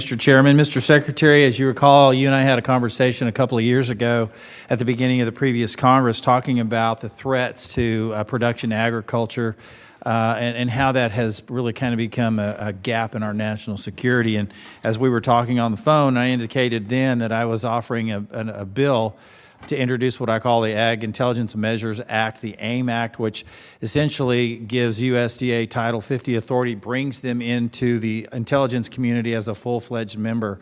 Mr. Chairman. Mr. Secretary, as you recall, you and I had a conversation a couple of years ago at the beginning of the previous Congress talking about the threats to production agriculture and how that has really kind of become a gap in our national security. And as we were talking on the phone, I indicated then that I was offering a bill to introduce what I call the Ag Intelligence Measures Act, the AIM Act, which essentially gives USDA Title 50 authority, brings them into the intelligence community as a full-fledged member.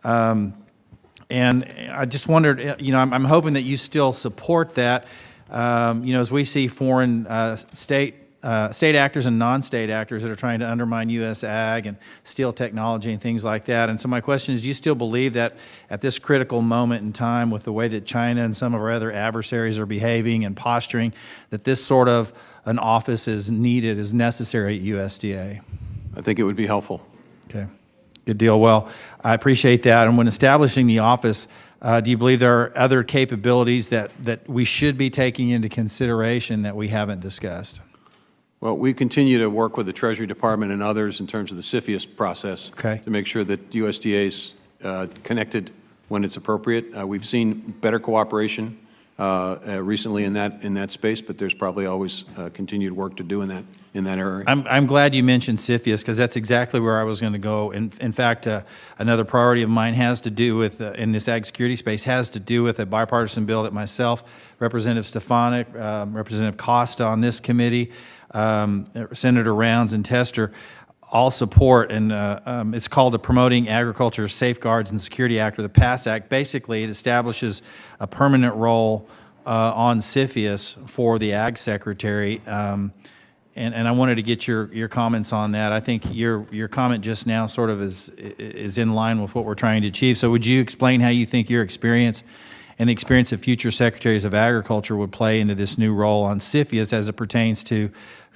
And I just wondered, I'm hoping that you still support that. As we see foreign state actors and non-state actors that are trying to undermine U.S. ag and steal technology and things like that. And so my question is, do you still believe that at this critical moment in time, with the way that China and some of our other adversaries are behaving and posturing, that this sort of an office is needed, is necessary at USDA? I think it would be helpful. Okay, good deal. Well, I appreciate that. And when establishing the office, do you believe there are other capabilities that we should be taking into consideration that we haven't discussed? Well, we continue to work with the Treasury Department and others in terms of the CFIUS process to make sure that USDA is connected when it's appropriate. We've seen better cooperation recently in that space, but there's probably always continued work to do in that area. I'm glad you mentioned CFIUS, because that's exactly where I was going to go. In fact, another priority of mine has to do with, in this ag security space, has to do with a bipartisan bill that myself, Representative Stefanik, Representative Costa on this committee, Senator Rounds and Tester all support, and it's called the Promoting Agriculture Safeguards and Security Act, or the PASS Act. Basically, it establishes a permanent role on CFIUS for the Ag Secretary, and I wanted to get your comments on that. I think your comment just now sort of is in line with what we're trying to achieve. So would you explain how you think your experience and the experience of future secretaries of agriculture would play into this new role on CFIUS as it pertains to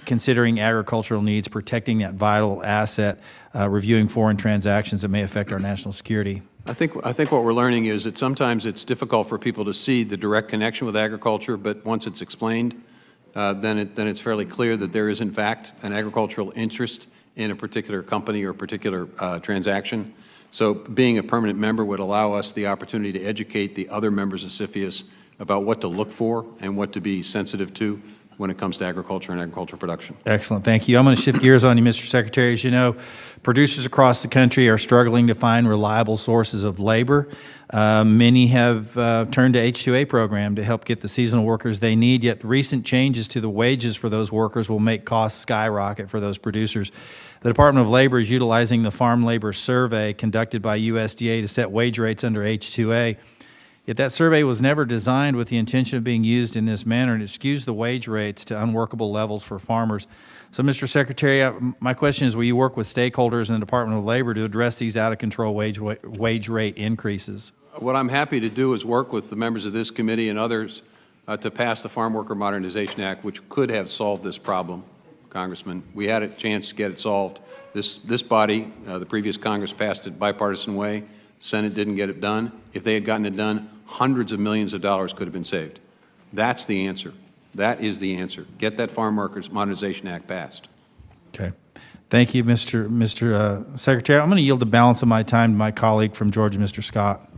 considering agricultural needs, protecting that vital asset, reviewing foreign transactions that may affect our national security? I think what we're learning is that sometimes it's difficult for people to see the direct connection with agriculture, but once it's explained, then it's fairly clear that there is in fact an agricultural interest in a particular company or a particular transaction. So being a permanent member would allow us the opportunity to educate the other members of CFIUS about what to look for and what to be sensitive to when it comes to agriculture and agricultural production. Excellent. Thank you. I'm going to shift gears on you, Mr. Secretary. As you know, producers across the country are struggling to find reliable sources of labor. Many have turned to H-2A program to help get the seasonal workers they need, yet recent changes to the wages for those workers will make costs skyrocket for those producers. The Department of Labor is utilizing the Farm Labor Survey conducted by USDA to set wage rates under H-2A. Yet that survey was never designed with the intention of being used in this manner, and it skews the wage rates to unworkable levels for farmers. So, Mr. Secretary, my question is, will you work with stakeholders in the Department of Labor to address these out-of-control wage rate increases? What I'm happy to do is work with the members of this committee and others to pass the Farm Worker Modernization Act, which could have solved this problem, Congressman. We had a chance to get it solved. This body, the previous Congress, passed it bipartisan way. Senate didn't get it done. If they had gotten it done, hundreds of millions of dollars could have been saved. That's the answer. That is the answer. Get that Farm Workers Modernization Act passed. Okay. Thank you, Mr. Secretary. I'm going to yield the balance of my time to my colleague from Georgia, Mr. Scott.